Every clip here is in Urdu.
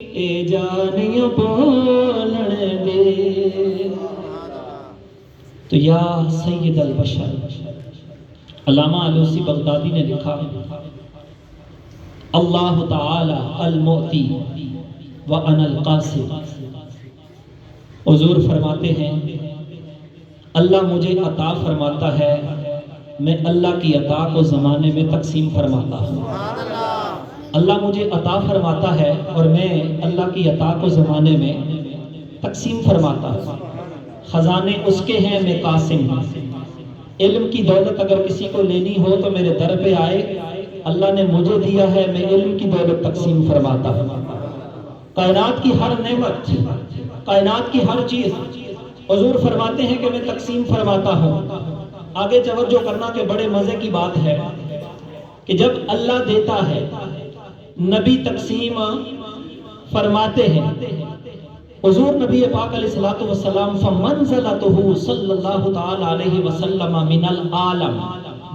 اے جانیوں بولن دے تو یا سید البشر علامہ علوسی بغدادی نے لکھا اللہ تعالی المعطی وانا القاسم. حضور فرماتے ہیں اللہ مجھے عطا فرماتا ہے، میں اللہ کی عطا کو زمانے میں تقسیم فرماتا ہوں. اللہ مجھے عطا فرماتا ہے اور میں اللہ کی عطا کو زمانے میں تقسیم فرماتا ہوں. خزانے اس کے ہیں، میں قاسم ہوں. علم کی دولت اگر کسی کو لینی ہو تو میرے در پہ آئے، اللہ نے مجھے دیا ہے، میں علم کی دولت تقسیم فرماتا ہوں. کائنات کی ہر نعمت، کائنات کی ہر چیز حضور فرماتے ہیں کہ میں تقسیم فرماتا ہوں. آگے توجہ کرنا کہ بڑے مزے کی بات ہے کہ جب اللہ دیتا ہے نبی تقسیم فرماتے ہیں. حضور نبی پاک علیہ الصلوۃ والسلام فمنزلته صلی اللہ تعالی علیہ وسلم من العالم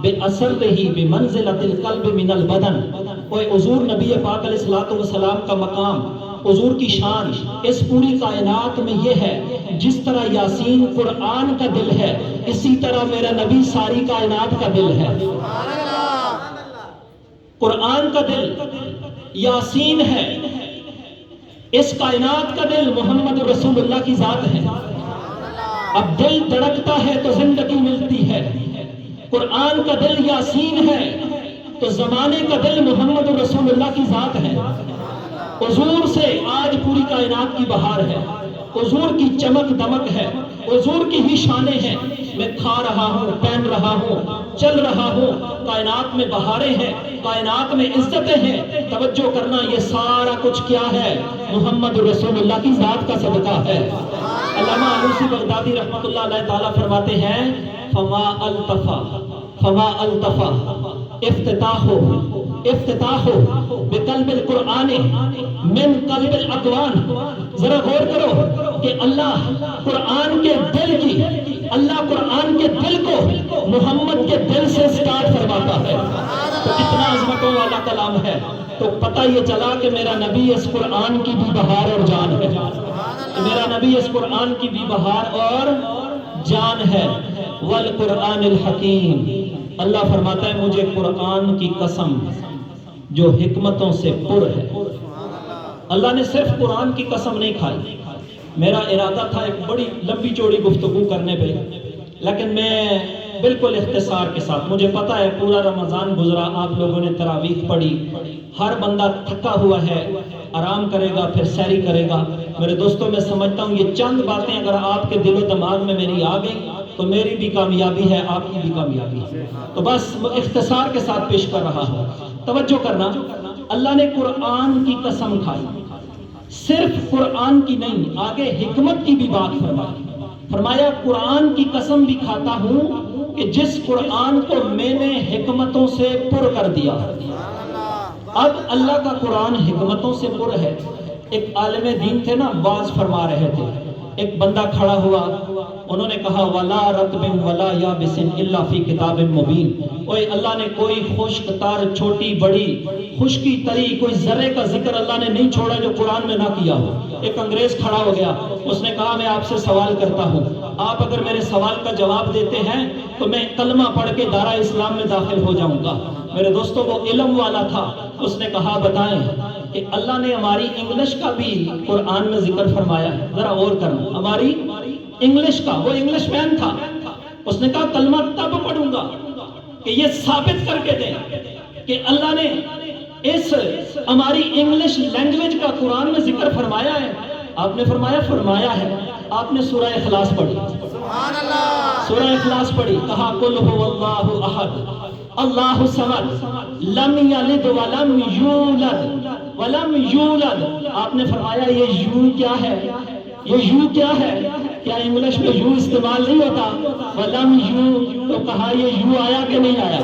بأثرہ بمنزلۃ القلب من البدن. اور حضور نبی پاک علیہ الصلوۃ والسلام کا مقام، حضور کی شان اس پوری کائنات میں یہ ہے جس طرح یاسین قرآن کا دل ہے، اسی طرح میرا نبی ساری کائنات کا دل ہے. قرآن کا دل یاسین ہے، اس کائنات کا دل محمد رسول اللہ کی ذات ہے. اب دل دھڑکتا ہے تو زندگی ملتی ہے. قرآن کا دل یاسین ہے تو زمانے کا دل محمد رسول اللہ کی ذات ہے. حضور سے آج پوری کائنات کی بہار ہے، حضور کی چمک دمک ہے، حضور کی ہی شانیں ہیں. میں کھا رہا ہوں، پہن رہا ہوں، چل رہا ہوں، کائنات میں بہاریں ہیں، کائنات میں عزتیں ہیں. توجہ کرنا یہ سارا کچھ کیا ہے؟ محمد رسول اللہ کی ذات کا صدقہ ہے. علامہ علوسی بغدادی رحمۃ اللہ علیہ تعالیٰ فرماتے ہیں فما التفا افتتاح بقلب القرآن من قلب الاقوان. ذرا غور کرو کہ اللہ قرآن کے دل کی، اللہ قرآن کے دل کو محمد کے دل سے سٹارٹ فرماتا ہے. تو اتنا عظمتوں والا کلام ہے. تو پتہ یہ چلا کہ میرا نبی اس قرآن کی بھی بہار اور جان ہے. میرا نبی اس قرآن کی بھی بہار اور جان ہے. والقرآن الحکیم. اللہ فرماتا ہے مجھے قرآن کی قسم جو حکمتوں سے پر ہے. اللہ نے صرف قرآن کی قسم نہیں کھائی. میرا ارادہ تھا ایک بڑی لمبی چوڑی گفتگو کرنے پہ، لیکن میں بالکل اختصار کے ساتھ، مجھے پتا ہے پورا رمضان گزرا، آپ لوگوں نے تراویح پڑھی، ہر بندہ تھکا ہوا ہے، آرام کرے گا پھر سحری کرے گا. میرے دوستوں میں سمجھتا ہوں یہ چند باتیں اگر آپ کے دل و دماغ میں میری آ گئی تو میری بھی کامیابی ہے، آپ کی بھی کامیابی ہے. تو بس اختصار کے ساتھ پیش کر رہا ہوں. توجہ کرنا، اللہ نے قرآن کی قسم کھائی، صرف قرآن کی نہیں، آگے حکمت کی بھی بات فرمائی. فرمایا قرآن کی قسم بھی کھاتا ہوں کہ جس قرآن کو میں نے حکمتوں سے پر کر دیا. اب اللہ کا قرآن حکمتوں سے پر ہے. ایک عالم دین تھے نا، واز فرما رہے تھے. ایک بندہ کھڑا ہوا، انہوں نے کہا وَلَا رَطْبٍ وَلَا يَابِسٍ إِلَّا فِي كِتَابٍ مُبِينٍ. اوے اللہ نے کوئی خشک تار، چھوٹی بڑی، خشکی تری، کوئی ذرے کا ذکر اللہ نے نہیں چھوڑا جو قرآن میں نہ کیا ہو. ایک انگریز کھڑا ہو گیا، اس نے کہا میں آپ سے سوال کرتا ہوں، آپ اگر میرے سوال کا جواب دیتے ہیں تو میں کلمہ پڑھ کے دارہ اسلام میں داخل ہو جاؤں گا. میرے دوستوں وہ علم والا تھا. اس نے کہا بتائیں کہ اللہ نے ہماری انگلش کا بھی قرآن میں ذکر فرمایا ہے. ذرا غور کرنا، ہماری انگلش کا، وہ انگلش مین تھا. اس نے کہا کلمہ تب پڑھوں گا کہ یہ ثابت کر کے دیں کہ اللہ نے اس ہماری انگلش لینگویج کا قرآن میں ذکر فرمایا ہے. آپ نے فرمایا ہے. آپ نے سورہ اخلاص پڑھی، سورہ اخلاص پڑھی، کہا قل هو اللہ احد اللہ الصمد لم یلد ولم یولد ولم یولد. آپ نے فرمایا یہ یو کیا ہے؟ یہ یو کیا ہے؟ کیا انگلش میں یو استعمال نہیں ہوتا؟ ولم یو، تو کہا یہ یو آیا کہ نہیں آیا؟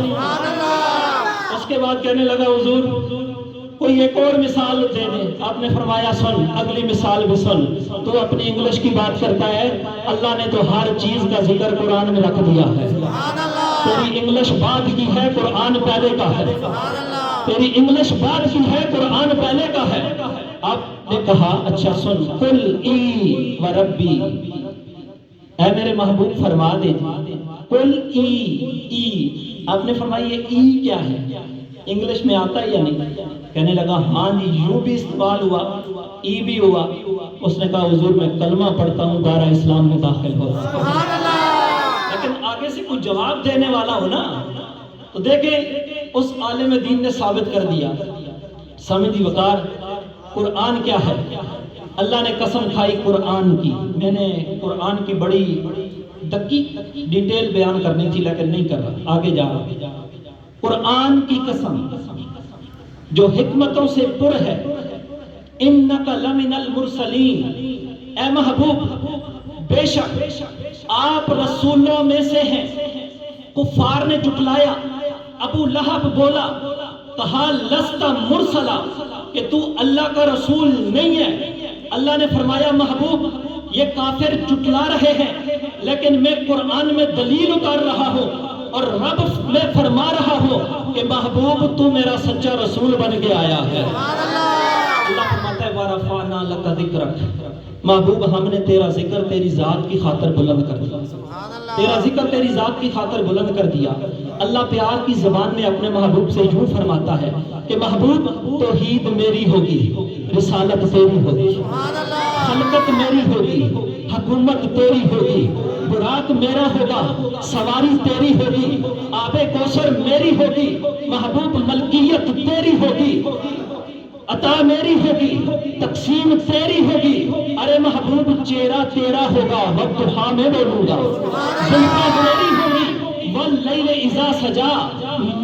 اس کے بعد کہنے لگا حضور کوئی ایک اور مثال دے دیں. آپ نے فرمایا سن، اگلی مثال بھی سن. تو اپنی انگلش کی بات کرتا ہے، اللہ نے تو ہر چیز کا ذکر قرآن میں رکھ دیا ہے. تیری انگلش بعد کی ہے، قرآن پہلے کا ہے. تیری انگلش بعد کی ہے، قرآن پہلے کا ہے. آپ نے کہا اچھا سن، قل ای و ربی، اے میرے محبوب فرما دے، قل ای، آپ نے فرمایا یہ ای کیا ہے، انگلش میں آتا ہے یا نہیں؟ کہنے لگا ہاں جی، یوں بھی استعمال ہوا، ای بھی ہوا۔ اس نے کہا حضور میں کلمہ پڑھتا ہوں، دارہ اسلام میں داخل ہو۔ لیکن آگے سے کوئی جواب دینے والا ہو نا، تو دیکھیں اس عالم دین نے ثابت کر دیا۔ سمجھی وقار، قرآن کیا ہے؟ اللہ نے قسم کھائی قرآن کی۔ میں نے قرآن کی بڑی دقیق ڈیٹیل بیان کرنی تھی لیکن نہیں کر رہا، آگے جا رہا۔ قرآن کی قسم جو حکمتوں سے پر ہے، انک لمن المرسلین، اے محبوب بے شک آپ رسولوں میں سے ہیں۔ کفار نے جھٹلایا، ابو لہب بولا، کہا لست مرسلا، کہ تو اللہ کا رسول نہیں ہے۔ اللہ نے فرمایا محبوب یہ کافر جھٹلا رہے ہیں لیکن میں قرآن میں دلیل اتار رہا ہوں، اور رب میں فرما رہا ہوں کہ محبوب تو میرا سچا رسول بن کے آیا ہے۔ اللہ فرماتا ہے وَرَفَعْنَا لَكَ ذِكْرَكَ، محبوب ہم نے تیرا ذکر تیری ذات کی خاطر بلند کر دیا، تیرا ذکر تیری ذات کی خاطر بلند کر دیا۔ اللہ پیار کی زبان میں اپنے محبوب سے یوں فرماتا ہے کہ محبوب توحید میری ہوگی، رسالت تیری ہوگی، خلقت میری ہوگی، حکومت تیری ہوگی، براق میرا ہوگا، سواری تیری ہوگی، آب کوثر میری ہوگی، محبوب ملکیت تیری ہوگی، عطا میری ہوگی، تقسیم تیری ہوگی۔ ارے محبوب چہرہ تیرا ہوگا، والضحیٰ میں بولوں گا، زلفیں میری ہوگی، واللیل اذا سجا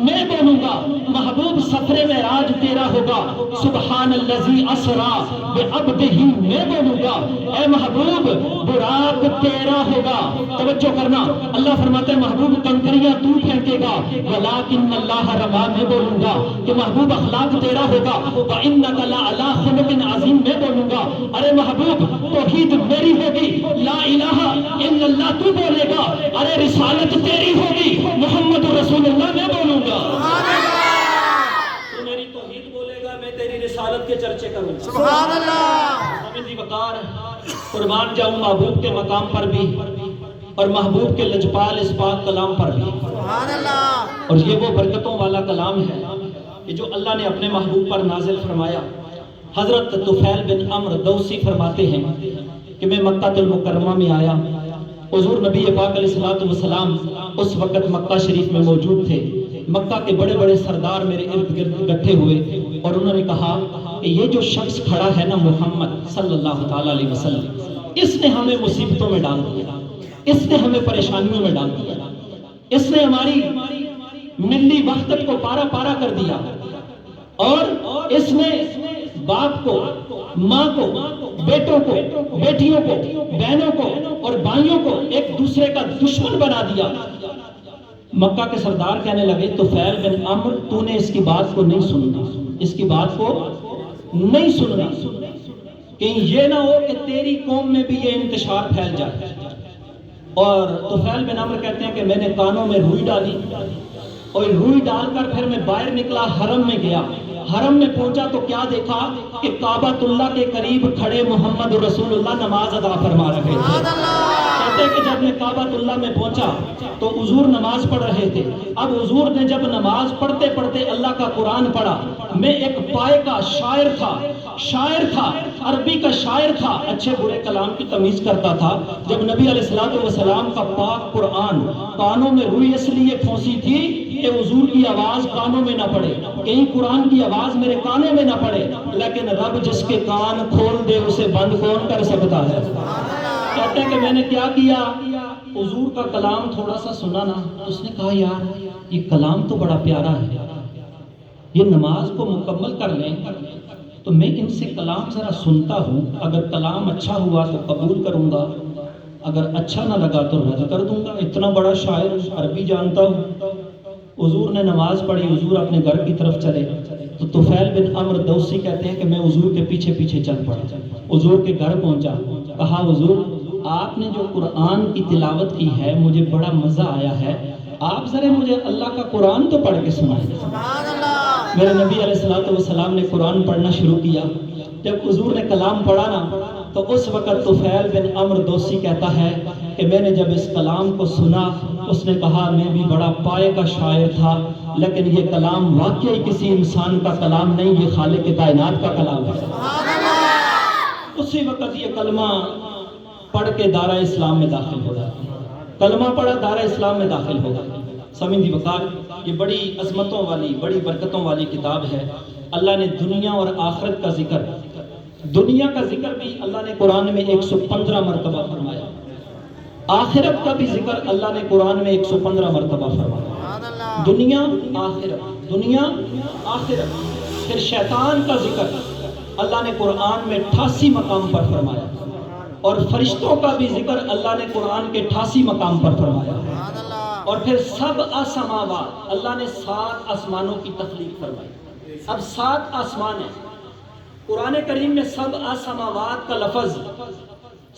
میں بولوں گا، محبوب سفر معراج تیرا ہوگا، سبحان الذی اسرا بعبدہ میں بولوں گا، اے محبوب براق تیرا ہوگا۔ توجہ کرنا، اللہ فرماتے ہیں محبوب کنکریاں تو پھینکے گا، ولیکن اللہ رما میں بولوں گا کہ محبوب اخلاق تیرا ہوگا، وانک لعلی خلق عظیم میں بولوں گا۔ ارے محبوب توحید میری ہوگی، لا الہ الا اللہ تو بولے گا، ارے رسالت تیری ہوگی، محمد رسول اللہ میں بولوں گا۔ تو میری توحید بولے گا، میں تیری رسالت کے چرچے کروں گا۔ سبحان اللہ۔ سمجھی وقار، قربان جاؤں محبوب کے مقام پر بھی اور محبوب کے لجپال اس پاک کلام پر بھی۔ سبحان اللہ۔ اور یہ وہ برکتوں والا کلام ہے کہ جو اللہ نے اپنے محبوب پر نازل فرمایا۔ حضرت طفیل بن عمرو دوسی فرماتے ہیں کہ میں مکہ المکرمہ میں آیا، حضور نبی پاک علیہ السلام اس وقت مکہ شریف میں موجود تھے۔ مکہ کے بڑے بڑے سردار میرے ارد گرد اکٹھے ہوئے اور انہوں نے کہا کہ یہ جو شخص کھڑا ہے نا محمد صلی اللہ تعالیٰ علیہ وسلم، اس نے ہمیں مصیبتوں میں ڈال دیا، اس نے ہمیں پریشانیوں میں ڈال دیا، اس نے ہماری ملی وحدت کو پارا پارا کر دیا، اور اس نے باپ کو، ماں کو، بیٹوں کو، بیٹیوں کو، بہنوں کو اور بھائیوں کو ایک دوسرے کا دشمن بنا دیا۔ مکہ کے سردار کہنے لگے طفیل بن عمرو تو نے اس کی بات کو نہیں سننا، اس کی بات کو نہیں سننا، کہیں یہ نہ ہو کہ تیری قوم میں بھی یہ انتشار پھیل جائے۔ اور طفیل بن عمرو کہتے ہیں کہ میں نے کانوں میں روئی ڈالی اور روئی ڈال کر پھر میں باہر نکلا، حرم میں گیا۔ حرم میں پہنچا تو کیا دیکھا کہ کعبۃ اللہ کے قریب کھڑے محمد رسول اللہ نماز ادا فرما رہے تھے۔ کہتے ہیں کہ جب میں کعبۃ اللہ میں پہنچا تو حضور نماز پڑھ رہے تھے۔ اب حضور نے جب نماز پڑھتے پڑھتے اللہ کا قرآن پڑھا، میں ایک پائے کا شاعر تھا، عربی کا شاعر تھا، اچھے برے کلام کی تمیز کرتا تھا۔ جب نبی علیہ السلام کا پاک قرآن کانوں میں روئی اس لیے پھونسی تھی کہ حضور کی آواز کانوں میں نہ پڑے، کہیں قرآن کی آواز میرے کانوں میں نہ پڑے، لیکن رب جس کے کان کھول دے اسے بند کون کر سکتا ہے؟ کہتے ہیں کہ میں نے کیا کیا، حضور کا کلام تھوڑا سا سنا نا، اس نے کہا یار یہ کلام تو بڑا پیارا ہے، یہ نماز کو مکمل کر لیں تو میں ان سے کلام ذرا سنتا ہوں، اگر کلام اچھا ہوا تو قبول کروں گا، اگر اچھا نہ لگا تو رد کر دوں گا، اتنا بڑا شاعر عربی جانتا ہوں۔ حضور نے نماز پڑھی، حضور اپنے گھر کی طرف چلے تو طفیل بن عمرو دوسی کہتے ہیں کہ میں حضور کے پیچھے پیچھے چل پڑا، حضور کے گھر پہنچا، کہا حضور آپ نے جو قرآن کی تلاوت کی ہے مجھے بڑا مزہ آیا ہے، آپ ذرا مجھے اللہ کا قرآن تو پڑھ کے سنائیں۔ میرے نبی علیہ السلام نے قرآن پڑھنا شروع کیا۔ جب حضور نے کلام پڑھا نا تو اس وقت طفیل بن عمرو دوسی کہتا ہے کہ میں نے جب اس کلام کو سنا، اس نے کہا میں بھی بڑا پائے کا شاعر تھا، لیکن یہ کلام واقعی کسی انسان کا کلام نہیں، یہ خالق کائنات کا کلام ہے۔ اسی وقت یہ کلمہ پڑھ کے دارہ اسلام میں داخل ہو گیا، کلمہ پڑھا دارہ اسلام میں داخل ہو گیا۔ سمجھ وقار، یہ بڑی عظمتوں والی، بڑی برکتوں والی کتاب ہے۔ اللہ نے دنیا اور آخرت کا ذکر، دنیا کا ذکر بھی اللہ نے قرآن میں 115 مرتبہ فرمایا، آخرت کا بھی ذکر اللہ نے قرآن میں 115 مرتبہ فرمایا۔ دنیا آخرت، دنیا آخرت۔ پھر شیطان کا ذکر اللہ نے قرآن میں 88 مقام پر فرمایا، اور فرشتوں کا بھی ذکر اللہ نے قرآن کے 88 مقام پر فرمایا۔ اور پھر سب سماوات، اللہ نے 7 آسمانوں کی تخلیق فرمائی۔ اب 7 آسمان ہیں قرآن کریم میں، سب سماوات کا لفظ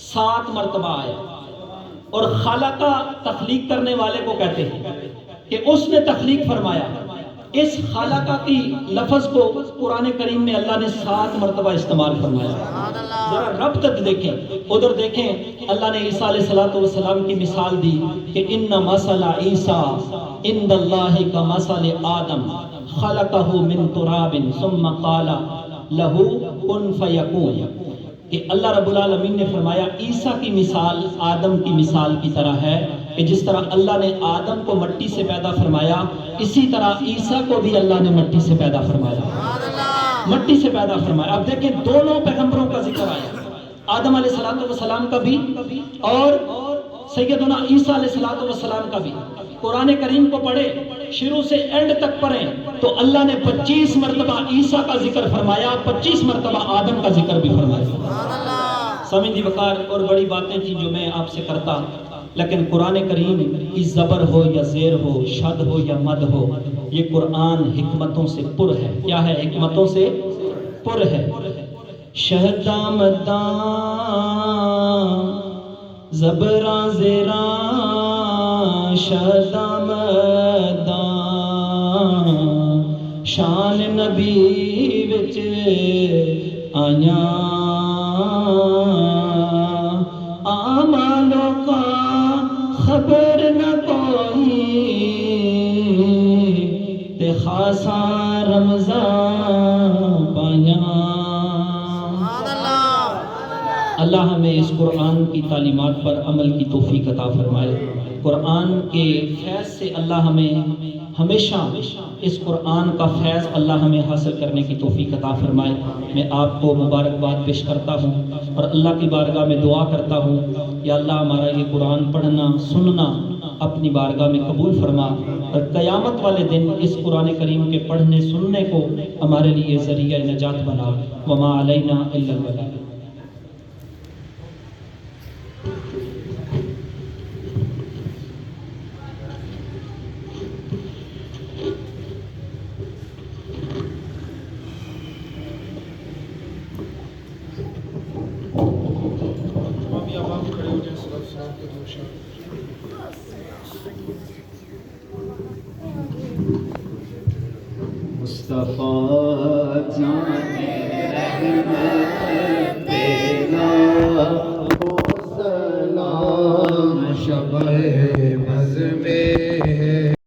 7 مرتبہ آیا، اور خالقہ تخلیق کرنے والے کو کہتے ہیں کہ اس نے تخلیق فرمایا۔ اس خالقہ کی لفظ کو قرآن کریم میں اللہ نے 7 مرتبہ استعمال فرمایا۔ ذرا ربط دیکھیں، ادھر دیکھیں، اللہ نے عیسیٰ علیہ السلام کی مثال دی کہ ان مثل عیسیٰ عند اللہ کمثل آدم خلقہ من تراب ثم قال لہ کن فیکون، کہ اللہ رب العالمین نے فرمایا عیسیٰ کی مثال آدم کی مثال کی طرح ہے، کہ جس طرح اللہ نے آدم کو مٹی سے پیدا فرمایا، اسی طرح عیسیٰ کو بھی اللہ نے مٹی سے پیدا فرمایا، مٹی سے پیدا فرمایا۔ اب دیکھیں دونوں پیغمبروں کا ذکر آیا، آدم علیہ السلام کا بھی اور سیدنا عیسیٰ علیہ السلام کا بھی۔ قرآن کریم کو پڑھے شروع سے اینڈ تک پڑھیں تو اللہ نے 25 مرتبہ عیسیٰ کا ذکر فرمایا، 25 مرتبہ آدم کا ذکر بھی فرمایا۔ سمجھی وقار، اور بڑی باتیں تھیں جو میں آپ سے کرتا، لیکن قرآن کریم کی زبر ہو یا زیر ہو، شد ہو یا مد ہو، یہ قرآن حکمتوں سے پر ہے۔ کیا ہے؟ حکمتوں سے پر ہے۔ شہداں مداں زبراں زیراں شہداں مداں شان نبی وچ آیاں آما لوکاں خبر نہ کوئی تے خاصاں رمضان پائیاں۔ اللہ ہمیں اس قرآن کی تعلیمات پر عمل کی توفیق عطا فرمائے۔ قرآن کے فیض سے اللہ ہمیں ہمیشہ اس قرآن کا فیض اللہ ہمیں حاصل کرنے کی توفیق عطا فرمائے۔ میں آپ کو مبارکباد پیش کرتا ہوں اور اللہ کی بارگاہ میں دعا کرتا ہوں، یا اللہ ہمارا یہ قرآن پڑھنا سننا اپنی بارگاہ میں قبول فرما، اور قیامت والے دن اس قرآن کریم کے پڑھنے سننے کو ہمارے لیے ذریعہ نجات بنا۔ وما علینا الا البلاغ۔ مصطفیٰ جانے رحمت تیرا ہو سلام شب